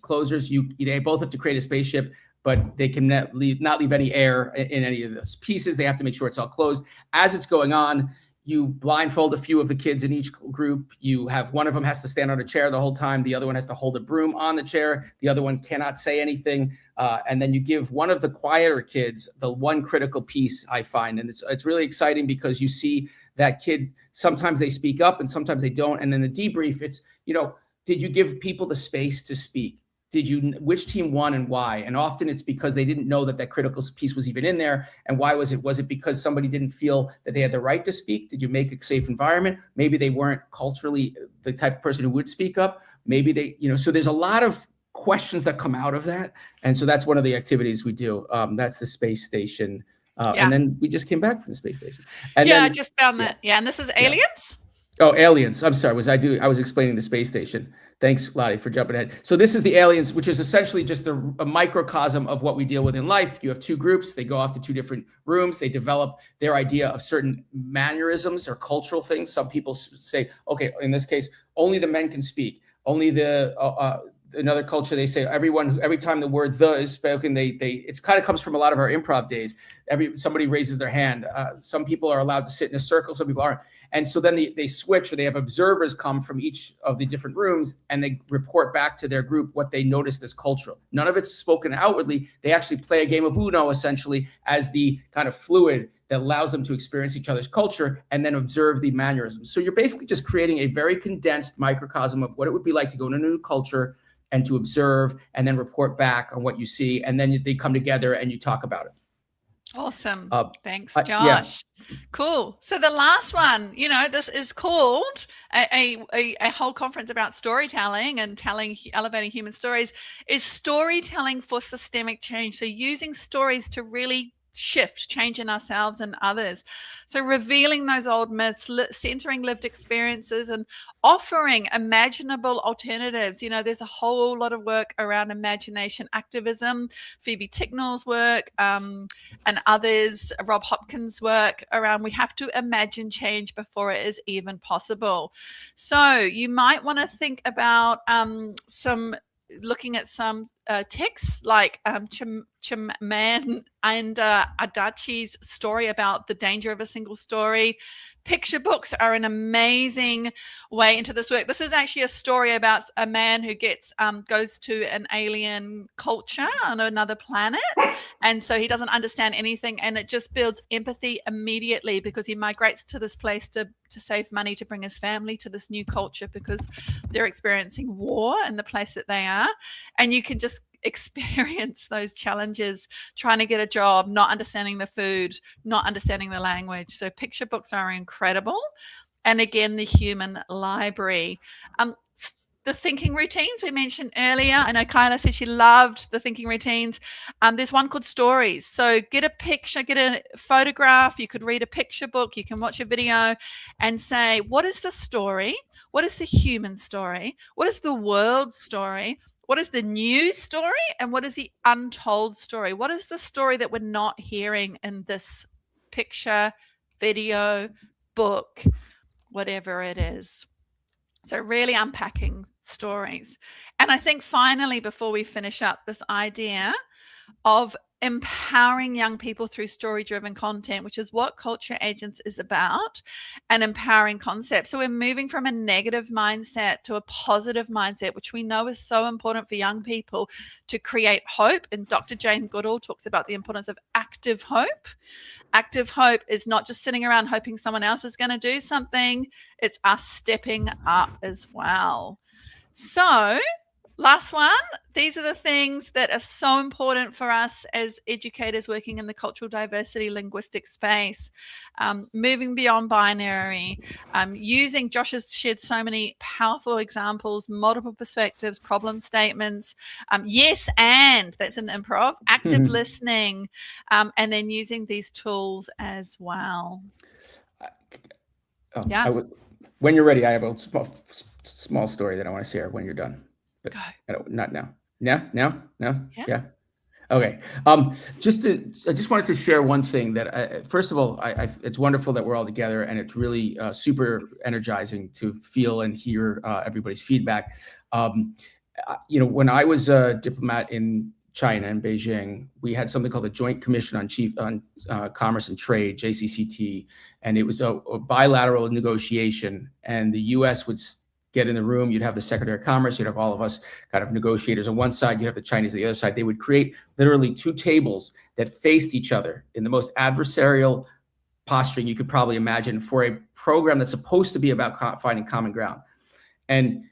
closers. They both have to create a spaceship, but they can not leave any air in any of those pieces. They have to make sure it's all closed. As it's going on, you blindfold a few of the kids in each group. You have one of them has to stand on a chair the whole time. The other one has to hold a broom on the chair. The other one cannot say anything. And then you give one of the quieter kids the one critical piece, I find. And it's really exciting because you see that kid, sometimes they speak up and sometimes they don't. And then the debrief, it's, did you give people the space to speak? Which team won and why? And often it's because they didn't know that critical piece was even in there. And why was it? Was it because somebody didn't feel that they had the right to speak? Did you make a safe environment? Maybe they weren't culturally the type of person who would speak up. Maybe they, so there's a lot of questions that come out of that. And so that's one of the activities we do. That's the space station. And then we just came back from the space station. And I just found that. Yeah. And this is aliens. Oh, aliens. I'm sorry. I was explaining the space station. Thanks, Lottie, for jumping ahead. So this is the aliens, which is essentially just a microcosm of what we deal with in life. You have two groups. They go off to two different rooms. They develop their idea of certain mannerisms or cultural things. Some people say, okay, in this case, only the men can speak. Only another culture, they say every time the word "the" is spoken, it kind of comes from a lot of our improv days. Somebody raises their hand. Some people are allowed to sit in a circle. Some people aren't. And so then they switch, or they have observers come from each of the different rooms, and they report back to their group what they noticed as cultural. None of it's spoken outwardly. They actually play a game of Uno, essentially, as the kind of fluid that allows them to experience each other's culture and then observe the mannerisms. So you're basically just creating a very condensed microcosm of what it would be like to go to a new culture and to observe and then report back on what you see. And then they come together and you talk about it. Awesome. Thanks, Josh. Yeah. Cool. So the last one, this is called a whole conference about storytelling and elevating human stories, is storytelling for systemic change. So using stories to really change in ourselves and others. So revealing those old myths, centering lived experiences, and offering imaginable alternatives. There's a whole lot of work around imagination activism, Phoebe Ticknell's work, and others, Rob Hopkins' work around we have to imagine change before it is even possible. So you might want to think about looking at some texts like Chimman and Adachi's story about the danger of a single story. Picture books are an amazing way into this work. This is actually a story about a man who goes to an alien culture on another planet, and so he doesn't understand anything, and it just builds empathy immediately because he migrates to this place to save money to bring his family to this new culture because they're experiencing war in the place that they are, and you can just experience those challenges trying to get a job, not understanding the food, not understanding the language. So picture books are incredible. And again, the human library. The thinking routines we mentioned earlier. I know Kyla said she loved the thinking routines. There's one called stories. So get a picture, get a photograph. You could read a picture book. You can watch a video and say, what is the story? What is the human story? What is the world story? What is the new story? And what is the untold story? What is the story that we're not hearing in this picture, video, book, whatever it is? So really unpacking stories. And I think finally, before we finish up, this idea of empowering young people through story-driven content, which is what Culture Agents is about, and empowering concepts. So we're moving from a negative mindset to a positive mindset, which we know is so important for young people to create hope. And Dr. Jane Goodall talks about the importance of active hope. Active hope is not just sitting around hoping someone else is going to do something. It's us stepping up as well. So last one, these are the things that are so important for us as educators working in the cultural diversity linguistic space. Moving beyond binary, Josh has shared so many powerful examples, multiple perspectives, problem statements, yes, and that's in improv, active listening, and then using these tools as well. When you're ready, I have a small story that I want to share when you're done. But not now. No? Yeah. Okay. I just wanted to share one thing that, first of all, it's wonderful that we're all together, and it's really super energizing to feel and hear everybody's feedback. When I was a diplomat in China, in Beijing, we had something called the Joint Commission on Commerce and Trade, JCCT, and it was a bilateral negotiation, and the U.S. would get in the room. You'd have the Secretary of Commerce, you'd have all of us kind of negotiators on one side, you'd have the Chinese on the other side. They would create literally two tables that faced each other in the most adversarial posturing you could probably imagine for a program that's supposed to be about finding common ground. And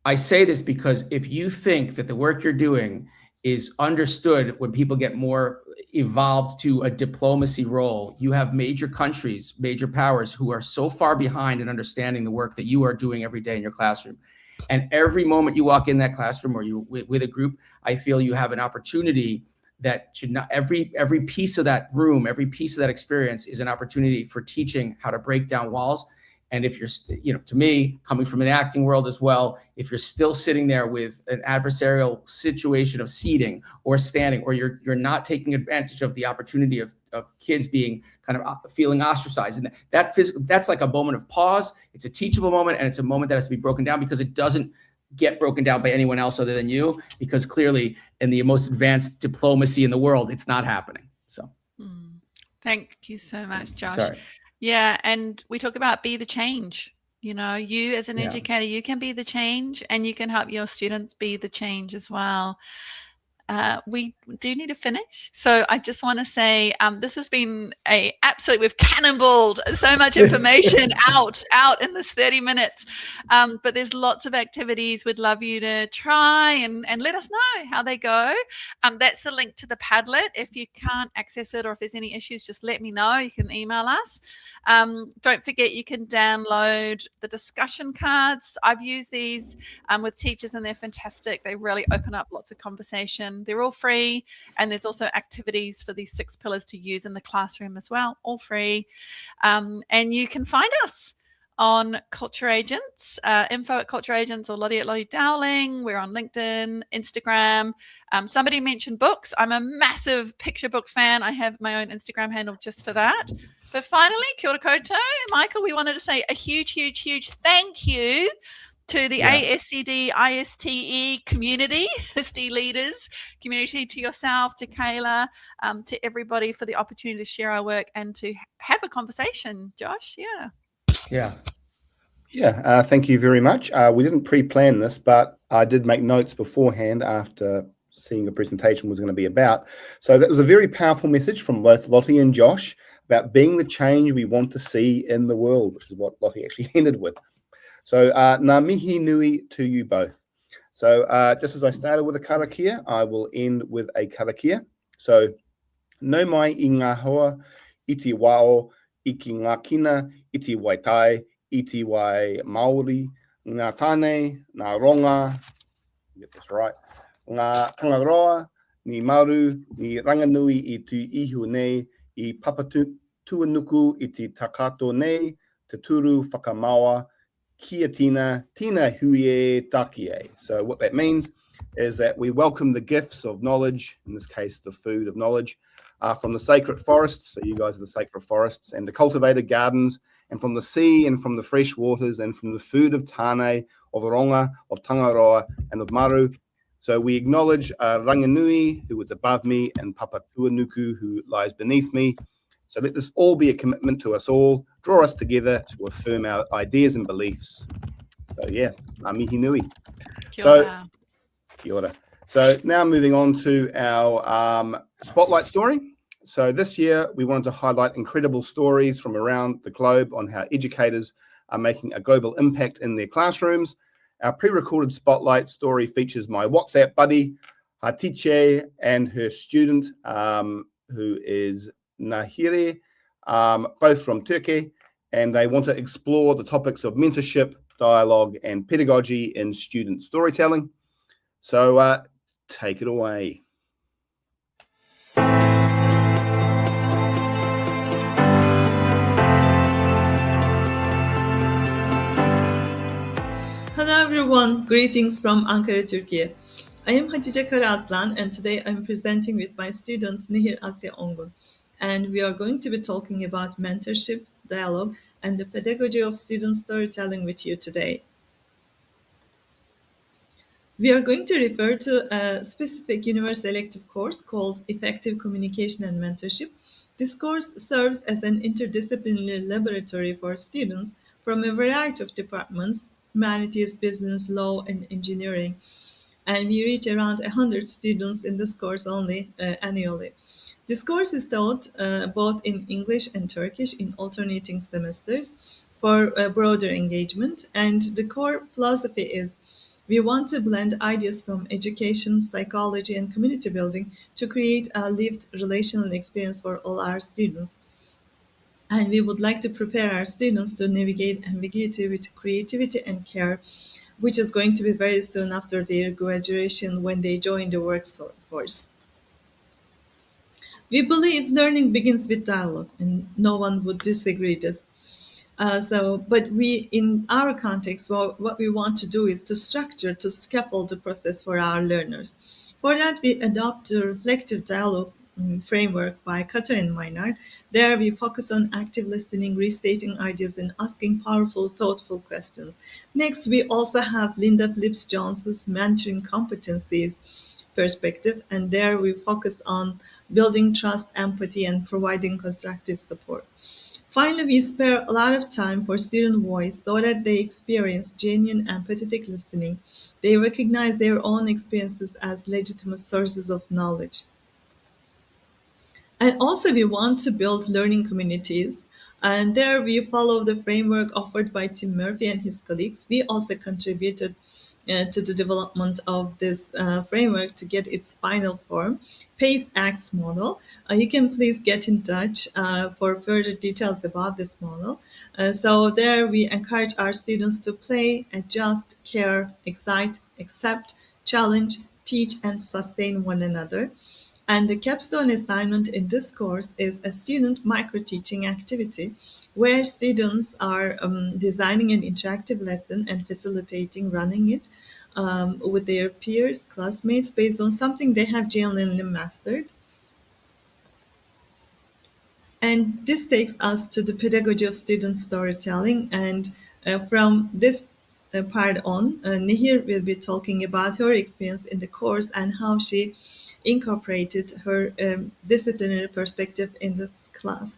I say this because if you think that the work you're doing is understood when people get more evolved to a diplomacy role, you have major countries, major powers who are so far behind in understanding the work that you are doing every day in your classroom. And every moment you walk in that classroom or you with a group, I feel you have an opportunity that should not, every piece of that room, every piece of that experience is an opportunity for teaching how to break down walls And if you're, to me, coming from an acting world as well, if you're still sitting there with an adversarial situation of seating or standing, or you're not taking advantage of the opportunity of kids being kind of feeling ostracized, and that's like a moment of pause. It's a teachable moment, and it's a moment that has to be broken down, because it doesn't get broken down by anyone else other than you, because clearly in the most advanced diplomacy in the world, it's not happening. So thank you so much, Josh. Sorry. Yeah, and we talk about be the change. You as an educator, you can be the change, and you can help your students be the change as well. We do need to finish. So I just want to say this has been we've cannonballed so much information out in this 30 minutes. But there's lots of activities. We'd love you to try and let us know how they go. That's the link to the Padlet. If you can't access it, or if there's any issues, just let me know. You can email us. Don't forget, you can download the discussion cards. I've used these with teachers, and they're fantastic. They really open up lots of conversation. They're all free, and there's also activities for these 6 pillars to use in the classroom as well, all free. And you can find us on Culture Agents, info at Culture Agents, or Lottie at Lottie Dowling. We're on LinkedIn, Instagram. Somebody mentioned books. I'm a massive picture book fan. I have my own Instagram handle just for that. But finally, kia ora koutou. Michael, we wanted to say a huge, huge, huge thank you to the ASCD, ISTE community, ST leaders, community, to yourself, to Kayla, to everybody for the opportunity to share our work and to have a conversation. Josh, thank you very much. We didn't pre-plan this, but I did make notes beforehand after seeing the presentation was going to be about. So that was a very powerful message from both Lottie and Josh about being the change we want to see in the world, which is what Lottie actually ended with. So ngā mihi nui to you both. So just as I started with a karakia, I will end with a karakia. So nau mai I ngā hoa, iti wao, iki ngā kina, iti waitai, iti wai Māori, ngā tāne, ngā ronga, get this right, ngā tangaroa, ni maru, ni ranganui I tu ihu nei, I papatuanuku I te takato nei, te turu whakamawa, kia tina huie takie. So what that means is that we welcome the gifts of knowledge, in this case the food of knowledge, from the sacred forests, so you guys are the sacred forests, and the cultivated gardens, and from the sea, and from the fresh waters, and from the food of tāne, of ronga, of tangaroa, and of maru. So we acknowledge Ranganui, who is above me, and Papatuanuku, who lies beneath me. So let this all be a commitment to us all, draw us together to affirm our ideas and beliefs. So ngā mihi nui. Kia ora. So now moving on to our spotlight story. So this year we wanted to highlight incredible stories from around the globe on how educators are making a global impact in their classrooms. Our pre-recorded spotlight story features my WhatsApp buddy, Hatice, and her student, who is Nahire, both from Turkey, and they want to explore the topics of mentorship, dialogue, and pedagogy in student storytelling. So take it away. Hello everyone, greetings from Ankara, Turkey. I am Hatice Karaaslan, and today I'm presenting with my student Nihir Asya Ongun. And we are going to be talking about mentorship, dialogue, and the pedagogy of student storytelling with you today. We are going to refer to a specific university elective course called Effective Communication and Mentorship. This course serves as an interdisciplinary laboratory for students from a variety of departments, humanities, business, law, and engineering. And we reach around 100 students in this course only annually. This course is taught both in English and Turkish in alternating semesters for broader engagement. And the core philosophy is we want to blend ideas from education, psychology, and community building to create a lived relational experience for all our students. And we would like to prepare our students to navigate ambiguity with creativity and care, which is going to be very soon after their graduation when they join the workforce. We believe learning begins with dialogue, and no one would disagree this. But we, in our context, what we want to do is to structure, to scaffold the process for our learners. For that, we adopt the reflective dialogue framework by Cato and Maynard. There, we focus on active listening, restating ideas, and asking powerful, thoughtful questions. Next, we also have Linda Phillips Jones's mentoring competencies perspective, and there we focus on building trust, empathy, and providing constructive support. Finally, we spare a lot of time for student voice so that they experience genuine empathetic listening. They recognize their own experiences as legitimate sources of knowledge. And also, we want to build learning communities. And there we follow the framework offered by Tim Murphy and his colleagues. We also contributed to the development of this framework to get its final form, PACE Acts model. You can please get in touch for further details about this model. So there we encourage our students to play, adjust, care, excite, accept, challenge, teach, and sustain one another. And the capstone assignment in this course is a student micro-teaching activity where students are designing an interactive lesson and facilitating running it with their peers, classmates, based on something they have genuinely mastered. And this takes us to the pedagogy of student storytelling. And from this part on, Nihir will be talking about her experience in the course and how she incorporated her disciplinary perspective in this class.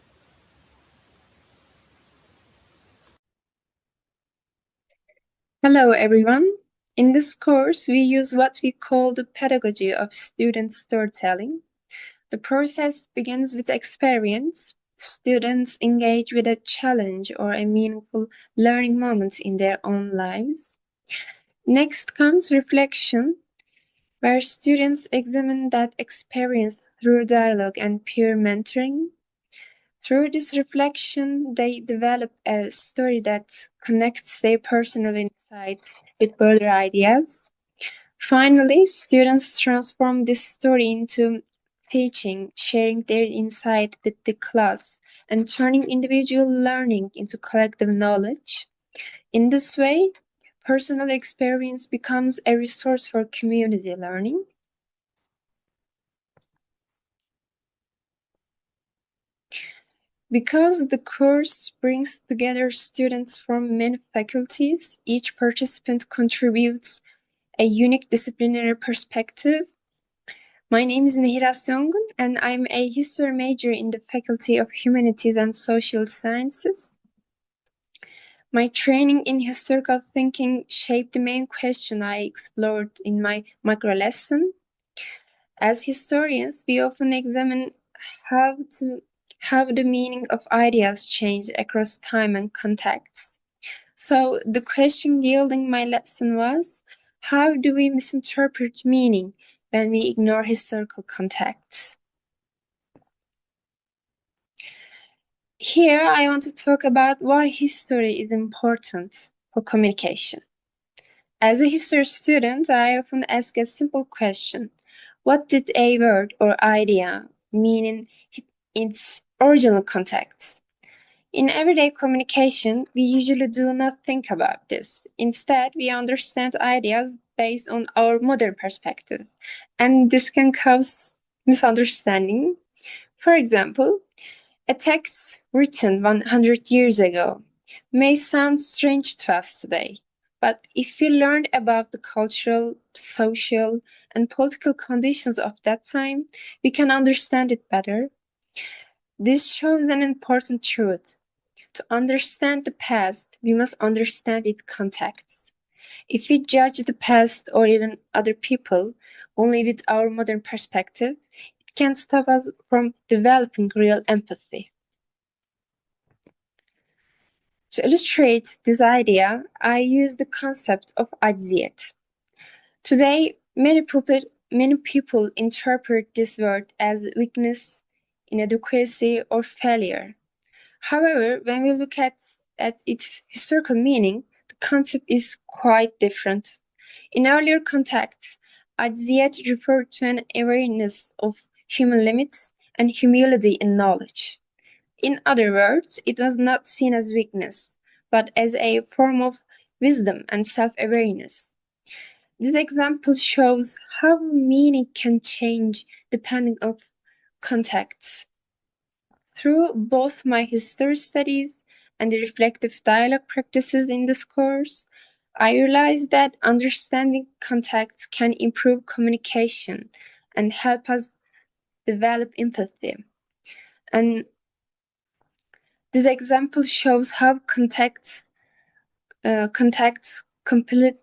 Hello, everyone. In this course, we use what we call the pedagogy of student storytelling. The process begins with experience. Students engage with a challenge or a meaningful learning moment in their own lives. Next comes reflection, where students examine that experience through dialogue and peer mentoring. Through this reflection, they develop a story that connects their personal insights with broader ideas. Finally, students transform this story into teaching, sharing their insight with the class, and turning individual learning into collective knowledge. In this way, personal experience becomes a resource for community learning. Because the course brings together students from many faculties, each participant contributes a unique disciplinary perspective. My name is Nihira Songun, and I'm a history major in the Faculty of Humanities and Social Sciences. My training in historical thinking shaped the main question I explored in my micro lesson. As historians, we often examine how the meaning of ideas change across time and context. So the question yielding my lesson was, how do we misinterpret meaning when we ignore historical context? Here I want to talk about why history is important for communication. As a history student, I often ask a simple question. What did a word or idea mean in its original context? In everyday communication, we usually do not think about this. Instead, we understand ideas based on our modern perspective, and this can cause misunderstanding. For example, a text written 100 years ago may sound strange to us today, but if we learn about the cultural, social, and political conditions of that time, we can understand it better. This shows an important truth. To understand the past, we must understand its context. If we judge the past or even other people only with our modern perspective, it can stop us from developing real empathy. To illustrate this idea, I use the concept of acziyet. Today, many people interpret this word as weakness, inadequacy, or failure. However, when we look at its historical meaning, the concept is quite different. In earlier contexts, acziyet referred to an awareness of human limits and humility in knowledge. In other words, it was not seen as weakness, but as a form of wisdom and self-awareness. This example shows how meaning can change depending on context. Through both my history studies and the reflective dialogue practices in this course, I realized that understanding context can improve communication and help us develop empathy. And this example shows how context completely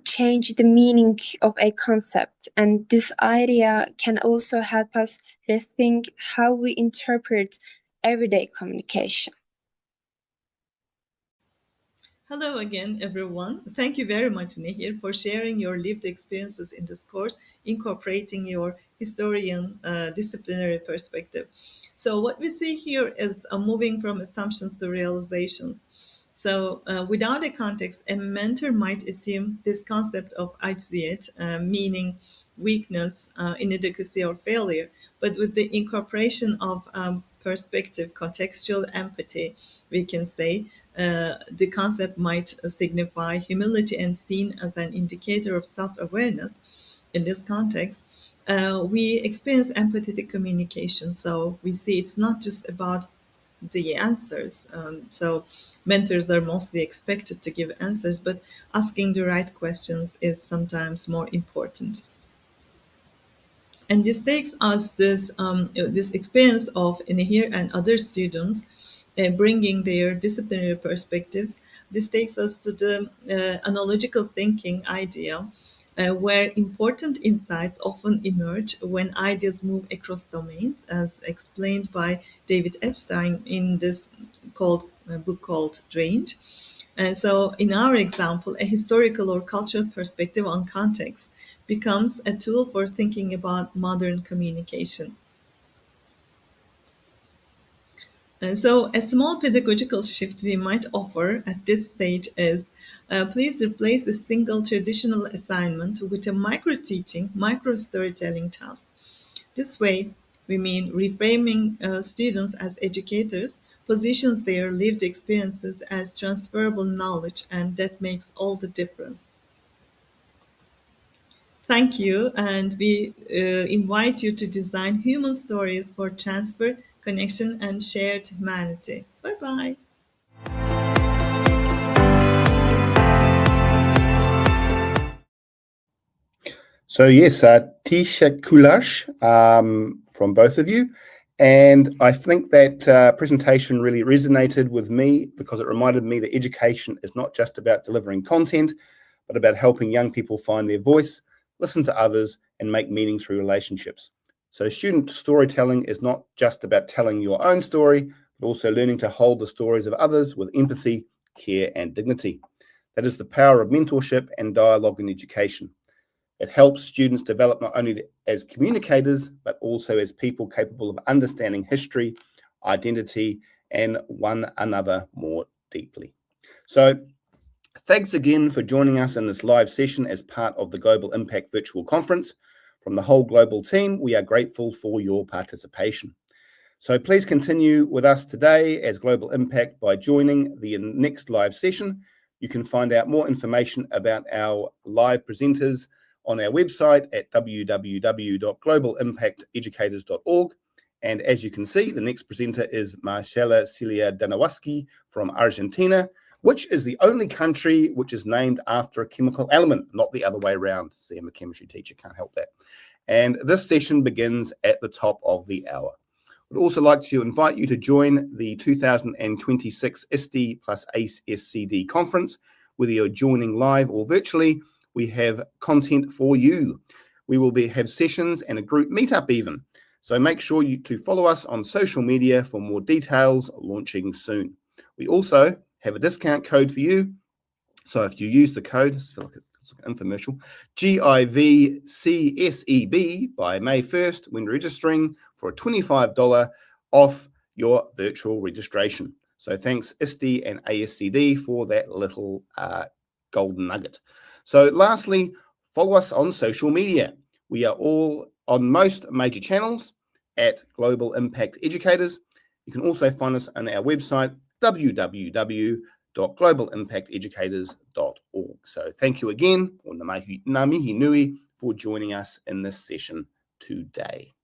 change the meaning of a concept, and this idea can also help us rethink how we interpret everyday communication. Hello again, everyone. Thank you very much, Nehir, for sharing your lived experiences in this course, incorporating your historian disciplinary perspective. So what we see here is moving from assumptions to realizations. So without a context, a mentor might assume this concept of acziyet, meaning weakness, inadequacy, or failure. But with the incorporation of perspective, contextual empathy, we can say, the concept might signify humility and seen as an indicator of self-awareness. In this context, we experience empathetic communication. So we see it's not just about the answers. So mentors are mostly expected to give answers, but asking the right questions is sometimes more important. And this takes us this experience of Nehir and other students bringing their disciplinary perspectives. This takes us to the analogical thinking idea, where important insights often emerge when ideas move across domains, as explained by David Epstein in this book called Range. And so in our example, a historical or cultural perspective on context becomes a tool for thinking about modern communication. And so a small pedagogical shift we might offer at this stage is please replace a single traditional assignment with a micro-teaching, micro-storytelling task. This way, we mean reframing students as educators positions their lived experiences as transferable knowledge, and that makes all the difference. Thank you, and we invite you to design human stories for transfer, connection, and shared humanity. Bye-bye. So yes, Tisha Kulash from both of you. And I think that presentation really resonated with me because it reminded me that education is not just about delivering content, but about helping young people find their voice, listen to others, and make meaning through relationships. So student storytelling is not just about telling your own story, but also learning to hold the stories of others with empathy, care, and dignity. That is the power of mentorship and dialogue in education. It helps students develop not only as communicators, but also as people capable of understanding history, identity, and one another more deeply. So thanks again for joining us in this live session as part of the Global Impact Virtual Conference. From the whole global team, we are grateful for your participation. So please continue with us today as Global Impact by joining the next live session. You can find out more information about our live presenters on our website at www.globalimpacteducators.org. And as you can see, the next presenter is Marcela Celia Danawaski from Argentina, which is the only country which is named after a chemical element, not the other way around. See, I'm a chemistry teacher, can't help that. And this session begins at the top of the hour. We'd also like to invite you to join the 2026 ISTE plus ACE SCD conference, whether you're joining live or virtually. We have content for you. We will have sessions and a group meetup even. So make sure to follow us on social media for more details, launching soon. We also have a discount code for you. So if you use the code, it's like an infomercial, GIVCSEB by May 1st when registering for a $25 off your virtual registration. So thanks ISTE and ASCD for that little golden nugget. So lastly, follow us on social media. We are all on most major channels. at Global Impact Educators. You can also find us on our website, www.globalimpacteducators.org. So thank you again, or ngā mihi nui, for joining us in this session today.